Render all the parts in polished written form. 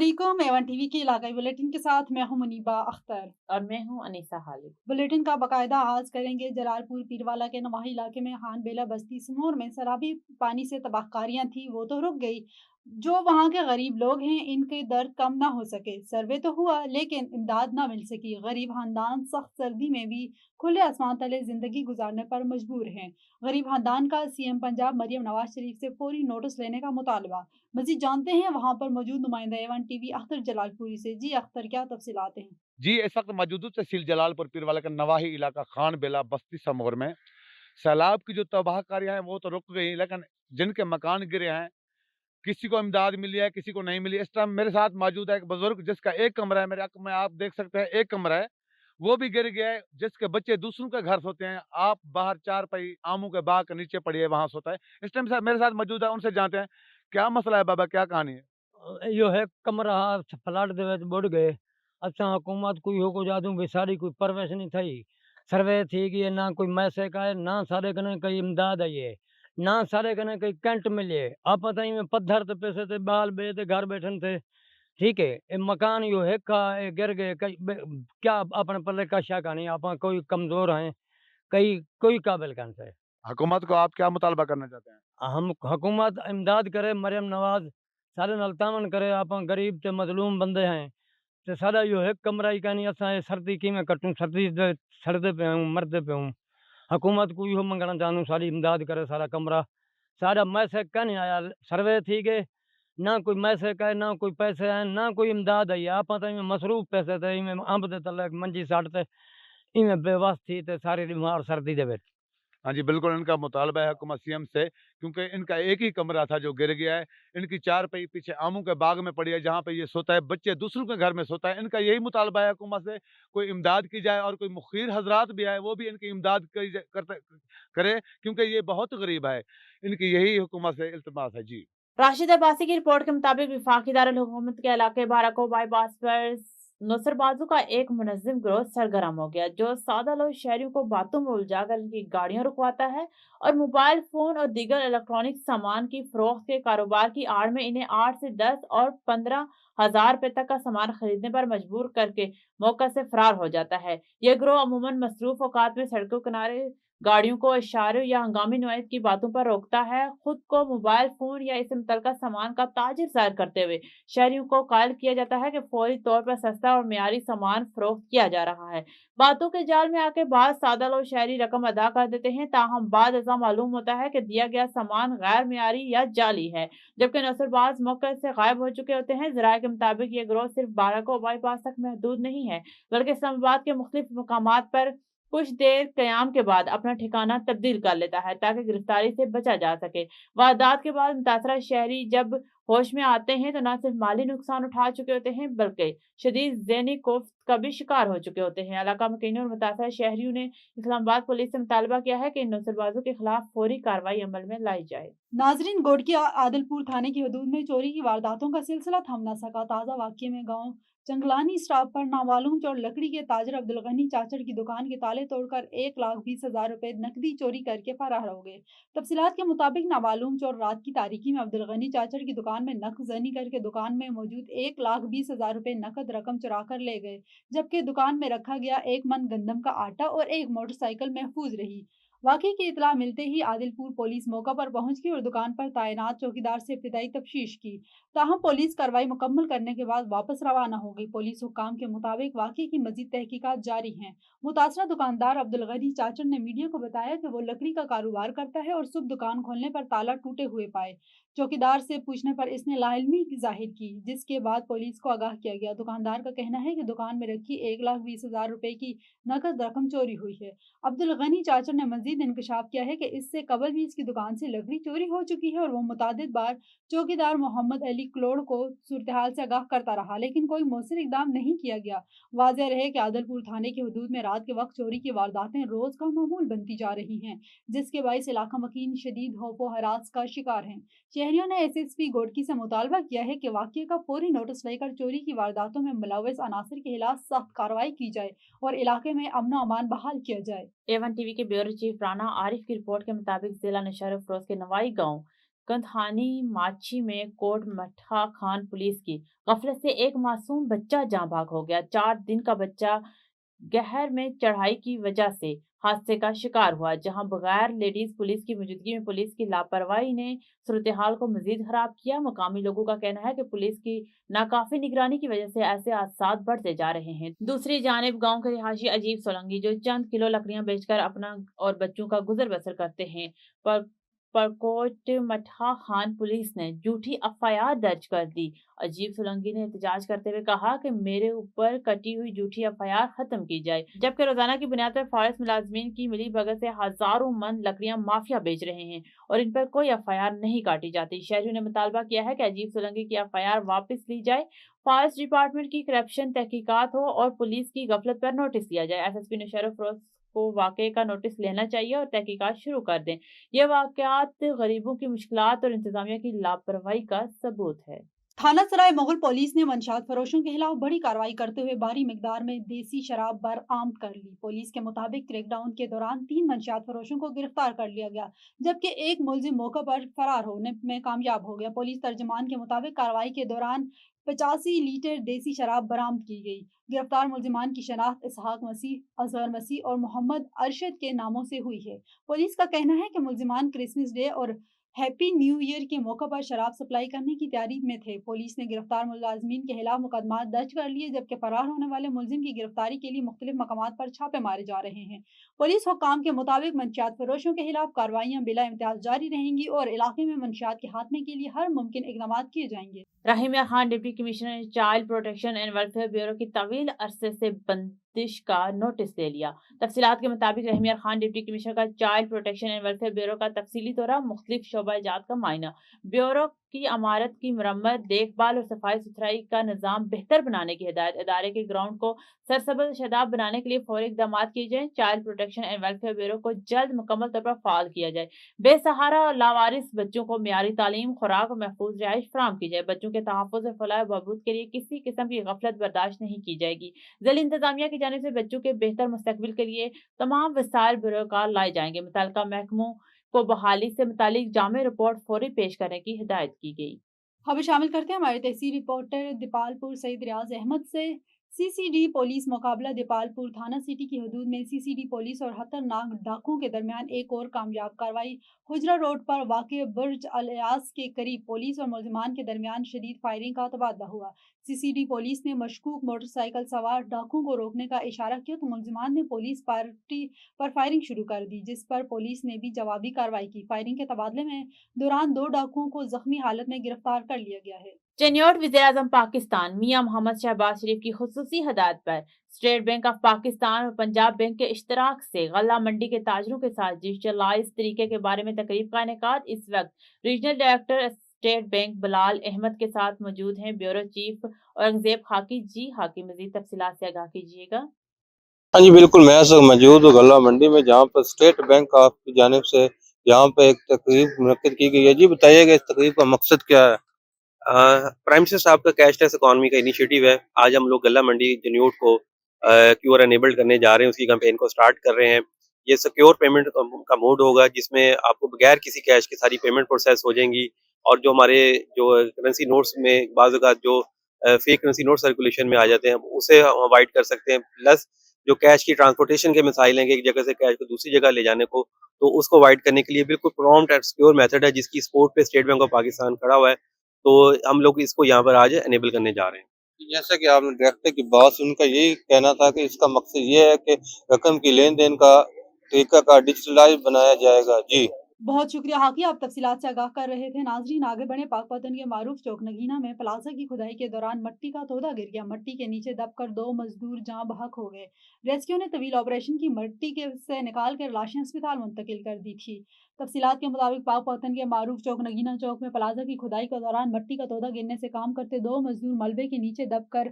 अस्सलामुअलैकुम। Avon TV के इलाकाई bulletin के साथ मैं हूं मुनीबा अख्तर और मैं हूं अनीसा खालिद। बुलेटिन का बाकायदा आगाज करेंगे। जलालपुर पीरवाला के नवाही इलाके में खान बेला बस्ती समूर में सैलाबी पानी से तबाहकारियां थी, वो तो रुक गई। जो वहां के गरीब लोग हैं, इनके दर्द कम ना हो सके। सर्वे तो हुआ लेकिन इमदाद ना मिल सकी। गरीब खानदान सख्त सर्दी में भी खुले आसमान तले जिंदगी गुजारने पर मजबूर हैं। गरीब खानदान का सीएम पंजाब मरियम नवाज शरीफ से फौरी नोटिस लेने का मुतालबा। मजीद जानते हैं वहां पर मौजूद नुमाइंदा एवन टीवी अख्तर जलालपुरी से। जी अख्तर, क्या तफसीलात हैं? जी, इस वक्त मौजूद तहसील जलालपुर पीरवाला का नवाही इलाका खान बेला बस्ती समौर में सैलाब की जो तबाहकारियां हैं वो तो रुक गई, लेकिन जिनके मकान गिरे हैं किसी को इमदाद मिली है, किसी को नहीं मिली। इस टाइम मेरे साथ मौजूद है एक बुजुर्ग जिसका एक कमरा है, मेरे आंख में आप देख सकते हैं एक कमरा है, वो भी गिर गया है। जिसके बच्चे दूसरों के घर सोते हैं, आप बाहर चारपाई आमों के बाग के नीचे पड़ी है, वहां सोता है। इस टाइम मेरे साथ मौजूद है, उनसे जानते हैं क्या मसला है। बाबा, क्या कहानी है? यो है कमरा फ्लड दे विच बुड़ गए। असां हुकूमत कोई हो को जादू भी सारी कोई परवरिश नहीं थई। सर्वे थी कि ना कोई मैसेज आए, ना सारे कने कोई इमदाद आई है, ना सारे कने कोई कैंट मिले। आप ताई में पत्थर ते पैसे ते बाल बे ते घर बैठन थे। ठीक है, ए मकान यो है का ए गिर गए कई क्या अपने पल्ले का शक नहीं। आप कोई कमजोर हैं, कई कोई काबिल कन से। हुकूमत को आप क्या मुतालबा करना चाहते हैं? हम हुकूमत इमदाद करे, मरियम नवाज सारे नाल तावन करे। आप गरीब ते मजलूम बंदे हैं ते सारा यो है कमरा ही कानी। असां ये सर्दी किवें कटूं? सर्दी दे सड़दे पे हूं, मरदे पे हूं। हुकूमत को इहो मंगना चाहूं सारी इमदाद करे। सारा कमरा सारा मैसेज कानी आया, सर्वे थी गए, ना कोई मैसेज का, ना कोई पैसे आए, ना कोई इमदाद आई। आप तो इवें मसरूफ पैसे थे, इवें अंब दे तले मंजी साट ते इवें बेवस थी ते सारी बीमार सर्दी दे विच। हाँ जी, बिल्कुल इनका मुतालबा है हुकूमत सीएम से, क्योंकि इनका एक ही कमरा था जो गिर गया है। इनकी चारपाई पीछे आमों के बाग में पड़ी है, जहाँ पे ये सोता है, बच्चे दूसरों के घर में सोता है। इनका यही मुतालबा है हुकूमत से, कोई इमदाद की जाए और कोई मुखिर हजरात भी आए, वो भी इनकी इमदाद करे, क्योंकि ये बहुत गरीब है। इनकी यही हुकूमत से इल्तिमास है। जी। राशिद अब्बासी की रिपोर्ट के मुताबिक वफाकी दारुल हुकूमत के इलाके बाराको बाईपास पर नुसरबाजों का एक मुनज्जिम गिरोह सरगर्म हो गया, जो सादा लोग शहरियों को बातों में उलझाकर इनकी गाड़ियां रुकवाता है और मोबाइल फोन और दीगर इलेक्ट्रॉनिक सामान की फरोख्त के कारोबार की आड़ में इन्हें 8 से 10 और 15,000 रुपए तक का सामान खरीदने पर मजबूर करके मौका से फरार हो जाता है। यह गिरोह अमूमन मसरूफ औकात में सड़कों किनारे गाड़ियों को इशारों या हंगामी नोयत की बातों पर रोकता है। खुद को मोबाइल फोन या इससे मुतल्लिका सामान का ताजिर जाहिर करते हुए शहरियों को कायल किया जाता है कि फौरी तौर पर सस्ता और मियारी सामान फरोख्त किया जा रहा है। बातों के जाल में आके बाद सादा लोग शहरी रकम अदा कर देते हैं, ताहम बाद ऐसा मालूम होता है कि दिया गया सामान गैर मियारी या जाली है, जबकि नौसरबाज मौके से गायब हो चुके होते हैं। जराये के मुताबिक ये गिरोह सिर्फ बाराको बाईपास तक महदूद नहीं है, बल्कि इस्लामाबाद के मुख्तलिफ मकामात पर कुछ देर कयाम के बाद अपना ठिकाना तब्दील कर लेता है, ताकि गिरफ्तारी से बचा जा सके। वारदात के बाद मुतासरा शहरी जब होश में आते हैं तो न सिर्फ माली नुकसान उठा चुके होते हैं, बल्कि शदीद ज़हनी कोफ्त का भी शिकार हो चुके होते हैं। इलाका मकीनों और मुतासरा शहरियों ने इस्लामाबाद पुलिस से मुतालबा किया है कि इन नौसरबाजों के खिलाफ फौरी कार्रवाई अमल में लाई जाए। नाजरीन, गोडकी आदलपुर थाने की हदूद में चोरी की वारदातों का सिलसिला थम न सका। ताज़ा वाक़ये में गांव चंगलानी स्टॉप पर नामालूम चोर लकड़ी के ताजर अब्दुल गनी चाचड़ की दुकान के ताले तोड़कर 1,20,000 रुपए नकदी चोरी करके फरार हो गए। तफसीलात के मुताबिक नामालूम चोर रात की तारीकी में अब्दुल गनी चाचड़ की दुकान में नक्जनी करके दुकान में मौजूद 1,20,000 रुपए नकद रकम चुरा कर ले गए, जबकि दुकान में रखा गया 1 मन गंदम का आटा और एक मोटरसाइकिल महफूज रही। वाकई की इतला मिलते ही आदिलपुर पुलिस मौका पर पहुंच गई और दुकान पर तैनात चौकीदार से इब्तिदाई तफ्तीश की। ताहम पुलिस कार्रवाई मुकम्मल करने के बाद वापस रवाना हो गई। पुलिस हुक्काम के मुताबिक वाकई की मजीद तहकीकात जारी हैं। मुतासरा दुकानदार अब्दुल गनी चाचड़ ने मीडिया को बताया कि वो लकड़ी का कारोबार करता है और सुबह दुकान खोलने पर ताला टूटे हुए पाए। चौकीदार से पूछने पर इसने लाइलमी जाहिर की, जिसके बाद पुलिस को आगाह किया गया। दुकानदार का कहना है कि दुकान में रखी 1,20,000 रुपए की नकद रकम चोरी हुई है। अब्दुल गनी चाचड़ ने मजीद इंकशाफ किया है कि इससे कबल भी इसकी दुकान से लकड़ी चोरी हो चुकी है और वो मुतादिद बार चौकीदार मोहम्मद अली क्लोड़ को सूरत-ए-हाल से आगाह करता रहा, लेकिन कोई मौसर इकदाम नहीं किया गया। वाज़ेह रहे कि आदलपुर थाने की हदूद में रात के वक्त चोरी की वारदातें रोज का मामूल बनती जा रही हैं, जिसके बाइस इलाका मकीन शदीद खौफ व हरास का शिकार हैं। शहरियों ने एसएसपी गोडकी से मुतालबा किया है कि वाक़ये का फौरी नोटिस लेकर चोरी की वारदातों में मुलव्वस अनासर के खिलाफ सख्त कार्रवाई की जाए और इलाके में अमन व अमान बहाल किया जाए। एवन टीवी के ब्यूरो चीफ राना आरिफ की रिपोर्ट के मुताबिक जिला नशर फरोज के नवाई गांव कंधानी माची में कोट मठा खान पुलिस की गफलत से एक मासूम बच्चा जाँ भाग हो गया। 4 दिन का बच्चा गहर में चढ़ाई की वजह से हादसे का शिकार हुआ, जहां बगैर लेडीज पुलिस की मौजूदगी में पुलिस की लापरवाही ने सूरत-ए-हाल को मजीद खराब किया। मकामी लोगों का कहना है कि पुलिस की नाकाफी निगरानी की वजह से ऐसे हादसा बढ़ते जा रहे हैं। दूसरी जानिब गांव के रिहायशी अजीब सोलंकी जो चंद किलो लकड़ियां बेचकर अपना और बच्चों का गुजर बसर करते हैं, पर कोट मठा खान पुलिस ने झूठी एफआईआर दर्ज कर दी। अजीब सोलंकी ने एहतजाज करते हुए कहा कि मेरे ऊपर कटी हुई झूठी एफआईआर खत्म की जाए, जबकि रोजाना की बुनियाद पर फॉरेस्ट मुलाजमीन की मिली भगत से हजारों मन लकड़ियां माफिया बेच रहे हैं और इन पर कोई एफआईआर नहीं काटी जाती। शहरियों ने मुतालबा किया है कि अजीब सोलंकी की एफआईआर वापस ली जाए, फॉरेस्ट डिपार्टमेंट की करप्शन तहकीकात हो और पुलिस की गफलत पर नोटिस लिया जाए। एसएसपी मुशर्रफ फिरोज को वाकये का नोटिस लेना चाहिए और तहकीकात शुरू कर दें। यह वाकयात गरीबों की मुश्किलात और इंतजामिया की लापरवाही का सबूत है। थाना सराय मुगल पुलिस ने मंशियात फरोशों के खिलाफ बड़ी कार्रवाई करते हुए भारी मिकदार में देसी शराब बरामद कर ली। पुलिस के मुताबिक क्रैकडाउन के दौरान 3 मंशियात फरोशों को गिरफ्तार कर लिया गया, जबकि एक मुलजिम मौके पर फरार होने में कामयाब हो गया। पुलिस तर्जमान के मुताबिक कार्रवाई के दौरान 85 लीटर देसी शराब बरामद की गई। गिरफ्तार मुलजिमान की शनाख्त इसहाक मसीह, अजहर मसीह और मोहम्मद अरशद के नामों से हुई है। पुलिस का कहना है कि मुलजिमान क्रिसमस डे और हैप्पी न्यू ईयर के मौके पर शराब सप्लाई करने की तैयारी में थे। पुलिस ने गिरफ्तार मुलाजमीन के खिलाफ मुकदमा दर्ज कर लिए, जबकि फरार होने वाले मुलजिम की गिरफ्तारी के लिए मुख्तलिफ मकामात पर छापे मारे जा रहे हैं। पुलिस हुक्काम के मुताबिक मंशियात फरोशों के खिलाफ कार्रवाइयां बिला इम्तियाज जारी रहेंगी और इलाके में मंशियात के खात्मे के लिए हर मुमकिन इकदाम किए जाएंगे। रहीमिया खान डिप्टी कमिश्नर ने child protection and welfare bureau की तवील अरसे से बंदिश का नोटिस ले लिया। तफसीलात के मुताबिक रहीमिया खान डिप्टी कमिश्नर का child protection and welfare bureau का तफसीली दौरा, मुख्तलिफ शोबा जात का मायना, ब्यूरो की अमारत की मरम्मत, देखभाल और सफाई सुथराई का निज़ाम बेहतर बनाने की हिदायत। इदारे के ग्राउंड को सरसब्ज़ शादाब बनाने के लिए फौरी इक़दाम किए जाएँ। Child protection and welfare bureau को जल्द मुकम्मल तौर पर फ़ाल किया जाए। बेसहारा और लावारिस बच्चों को मियारी तालीम, खुराक और महफूज रिहाइश फराहम की जाए। बच्चों के तहफ़्फ़ुज़ और फलाह बहबूद के लिए किसी किस्म की गफलत बर्दाश्त नहीं की जाएगी। ज़िला इंतज़ामिया की जानिब से बच्चों के बेहतर मुस्तक़बिल के लिए तमाम वसाइल ब्यूरो लाए जाएंगे। मुतल्लिका महकमों को बहाली से मुतालिक जामे रिपोर्ट फौरी पेश करने की हिदायत की गई। खबर शामिल करते हैं हमारे तहसील रिपोर्टर दीपालपुर सईद रियाज अहमद से। सीसीडी पुलिस मुकाबला दीपालपुर थाना सिटी की हदूद में सीसीडी पुलिस और खतरनाक डाकुओं के दरमियान एक और कामयाब कार्रवाई। हुजरा रोड पर वाक़ बुर्ज अल-अयास के करीब पुलिस और मुलजिमान के दरमियान शदीद फायरिंग का तबादला हुआ। सीसीडी पुलिस ने मशकूक मोटरसाइकिल सवार डाकुओं को रोकने का इशारा किया तो मुलजिमान ने पुलिस पार्टी पर फायरिंग शुरू कर दी, जिस पर पुलिस ने भी जवाबी कार्रवाई की। फायरिंग के तबादले में दौरान 2 डाकुओं को जख्मी हालत में गिरफ्तार कर लिया गया है। चेन्नौर वज़ीर-ए-आज़म पाकिस्तान मियां मोहम्मद शहबाज शरीफ की खुसूसी हदायत पर स्टेट बैंक ऑफ पाकिस्तान और पंजाब बैंक के इश्तराक से गल्ला मंडी के ताजरों के साथ डिजिटलाइज तरीके के बारे में तकरीब का इनेकाद। इस वक्त regional director state bank Bilal Ahmad के साथ मौजूद हैं ब्यूरो चीफ औरंगजेब खाकी। जी खाकी, मजीद तफसीलात से आगाह कीजिएगा। हाँ जी, बिल्कुल, मैं इस वक्त मौजूद हूँ गल्ला मंडी में, जहाँ पर स्टेट बैंक ऑफ की जानिब से यहाँ पे एक तकरीब मुनक्किद की गई है। जी बताइएगा, इस तकरीब का मकसद क्या है? प्राइम मिनिस्टर साहब का कैशलेस इकोनॉमी का इनिशिएटिव है। आज हम लोग गल्ला मंडी जन्यूट को क्यूआर एनेबल्ड करने जा रहे हैं, उसकी कैंपेन को स्टार्ट कर रहे हैं। ये सिक्योर पेमेंट का मोड होगा, जिसमें आपको बगैर किसी कैश की सारी पेमेंट प्रोसेस हो जाएंगी और जो हमारे जो करेंसी नोट्स में बाज़ औक़ात जो फेक करेंसी नोट सर्कुलेशन में आ जाते हैं, उसे हम अवॉइड कर सकते हैं। प्लस जो कैश की ट्रांसपोर्टेशन के मसाइल हैं कि एक जगह से कैश को दूसरी जगह ले जाने को, तो उसको अवॉइड करने के लिए बिल्कुल प्रॉम्प्ट एंड सिक्योर मेथड है, जिसकी सपोर्ट पे स्टेट बैंक ऑफ पाकिस्तान खड़ा हुआ है। तो हम लोग इसको यहाँ पर आज एनेबल करने जा रहे हैं। जैसा कि आपने डायरेक्टर की बात सुन, उनका यही कहना था कि इसका मकसद ये है कि रकम की लेन देन का तरीका का डिजिटलाइज बनाया जाएगा। जी बहुत शुक्रिया हाकी, आप तफसीलात से आगाह कर रहे थे। नाजरीन, आगे बढ़े। पाकपतन के मारूफ चौक नगीना में प्लाजा की खुदाई के दौरान मट्टी का तोदा गिर गया। मट्टी के नीचे दबकर 2 मजदूर जाँ बहक हो गए। रेस्क्यू ने तवील ऑपरेशन की मट्टी के से निकाल कर लाशें अस्पताल मुंतकिल कर दी थी। तफसीलात के मुताबिक पाकपतन के मारूफ चौक नगीना चौक में प्लाजा की खुदाई के दौरान मट्टी का तोदा गिरने से काम करते 2 मजदूर मलबे के नीचे दबकर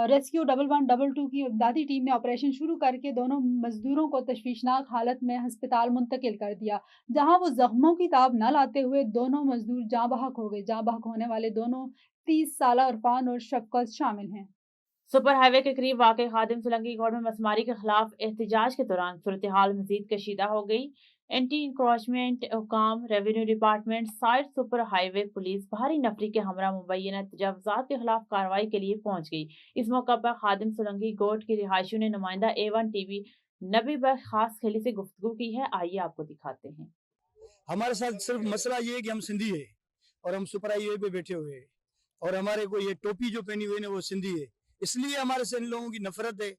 रेस्क्यू 1122 की इमदादी टीम ने ऑपरेशन शुरू करके दोनों मजदूरों को तशवीशनाक हालत में अस्पताल मुंतकिल कर दिया, जहां वो जख्मों की ताब न लाते हुए दोनों मजदूर जाँ बहक हो गए। जाँ बहक होने वाले दोनों 30 साला इरफान और शफकत शामिल हैं। सुपर हाईवे के करीब वाक़ खादिम सोलंकी कोर्ट में मसमारी के खिलाफ एहतजाज के दौरान सूरत हाल मजीद कशीदा हो गई। एंटी इंक्रोचमेंट हुकाम, revenue department, side super highway police भारी नफरी के हमरा मुबैना तजावुज़ात के खिलाफ कार्रवाई के लिए पहुंच गई। इस मौका पर खादिम सोलंकी गोट की रिहायशियों ने नुमाइंदा A1 TV नबी बख्श खास खेली से गुफ्तगू की है। आइए आपको दिखाते हैं। हमारे साथ सिर्फ मसला ये है कि हम सिंधी है और हम सुपर हाईवे पे बैठे हुए हैं और हमारे को ये टोपी जो पहनी हुई है ना वो सिंधी है, इसलिए हमारे से इन लोगों की नफरत है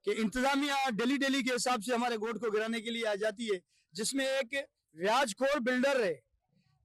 कि इंतजामिया डेली के हिसाब से हमारे गोट को गिराने के लिए आ जाती है, जिसमें एक व्याजखोर बिल्डर है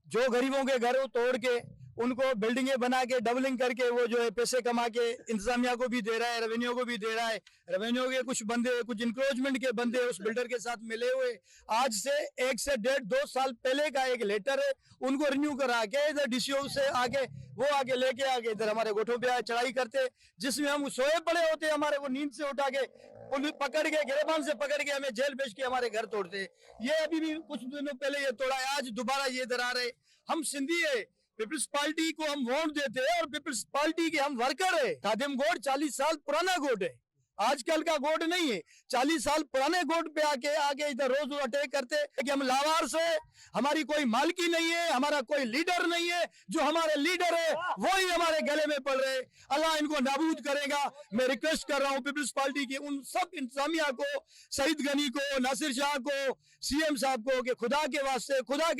जो गरीबों के घरों तोड़ के उनको बिल्डिंगें बना के डबलिंग करके वो जो है पैसे कमा के इंतजामिया को भी दे रहा है, रेवेन्यू को भी दे रहा है। रेवेन्यू के कुछ बंदे, कुछ इंक्रोचमेंट के बंदे उस बिल्डर के साथ मिले हुए। आज से 1 से 1.5-2 साल पहले का एक लेटर है, उनको रिन्यू करा के इधर DCO से आके वो आके लेके आके इधर हमारे गोठों पे आए चढ़ाई करते, जिसमें हम सोए पड़े होते, हमारे को नींद से उठा के पुलिस पकड़ के गिरबान से पकड़ के हमें जेल भेज के हमारे घर तोड़ते। ये अभी भी कुछ दिनों पहले ये तोड़ा है, आज दोबारा ये इधर आ रहे। हम सिंधी है, पीपल्स पार्टी को हम वोट देते हैं और पीपल्स पार्टी के हम वर्कर है। खादिम गोट 40 साल पुराना गोट है, आजकल का गोट नहीं है। 40 साल पुराने गोट पे आके इधर रोज अटैक करते हैं कि हम लावारिस है, हमारी कोई मालकी नहीं है, हमारा कोई लीडर नहीं है। जो हमारे लीडर है वो ही हमारे गले में पड़ रहे। अल्लाह इनको नाबूद करेगा। मैं रिक्वेस्ट कर रहा हूँ पीपल्स पार्टी के उन सब इंतजामिया को, सईद गनी को, नासिर शाह को, CM साहब को कि खुदा के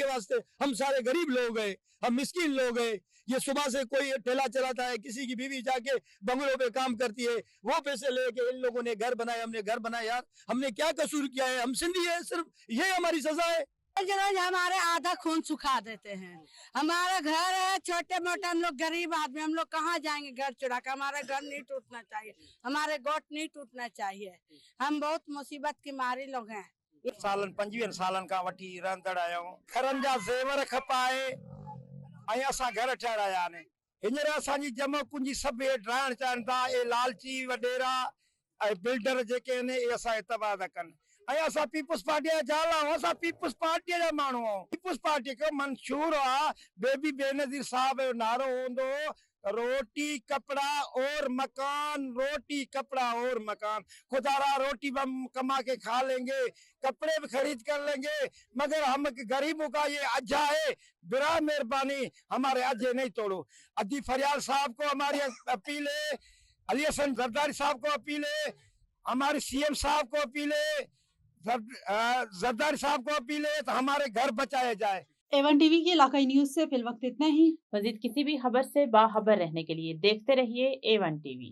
वास्ते हम सारे गरीब लोग हैं, हम मिस्किन लोग हैं। ये सुबह से कोई ठेला चलाता है, किसी की बीवी जाके बंगलों पे काम करती है, वो पैसे लेके इन लोगों ने घर बनाए, हमने घर बनाया। यार हमने क्या कसूर किया है? हम सिंधी है, सिर्फ ये हमारी सजा है। रोज हमारे आधा खून सुखा देते हैं। हमारा घर है छोटे मोटे, हम लोग गरीब आदमी, हम लोग कहाँ जाएंगे घर चुरा के? हमारा घर नहीं टूटना चाहिए, हमारे गोट नहीं टूटना चाहिए। हम बहुत मुसीबत की मारी लोग हैं। 25 सालन का वठी रहंदड़ आहियूं। घरनि जा ज़ेवर खपाए ऐं असां घर ठहिराया आहिनि। हींअर असांजी जमा पूंजी सभु हेठि रहणु चाहिनि था। ए लालची वॾेरा ऐं बिल्डर जेके आहिनि इहे असांखे तबाह था कनि। ऐं असां पीपुल्स पार्टी जा ज़ाल आहियूं, असां पीपुल्स पार्टीअ जा माण्हू आहियूं। पीपुल्स पार्टी खे मंशूर आहे, बेबी बेनज़ीर साहब जो नारो हूंदो, रोटी कपड़ा और मकान, रोटी कपड़ा और मकान। खुदारा रोटी हम कमा के खा लेंगे, कपड़े भी खरीद कर लेंगे, मगर हम गरीबों का ये अज्जा है, बिरा मेहरबानी हमारे अज्जे नहीं तोड़ो। अदी फरियाल साहब को हमारी अपील है, अली हसन जरदारी साहब को अपील है, हमारे CM साहब को अपील है, जरदारी साहब को अपील है, तो हमारे घर बचाए जाए। A1 TV की इलाकाई न्यूज से फिल वक्त इतना ही। मजीद किसी भी खबर से बाखबर रहने के लिए देखते रहिए A1 TV।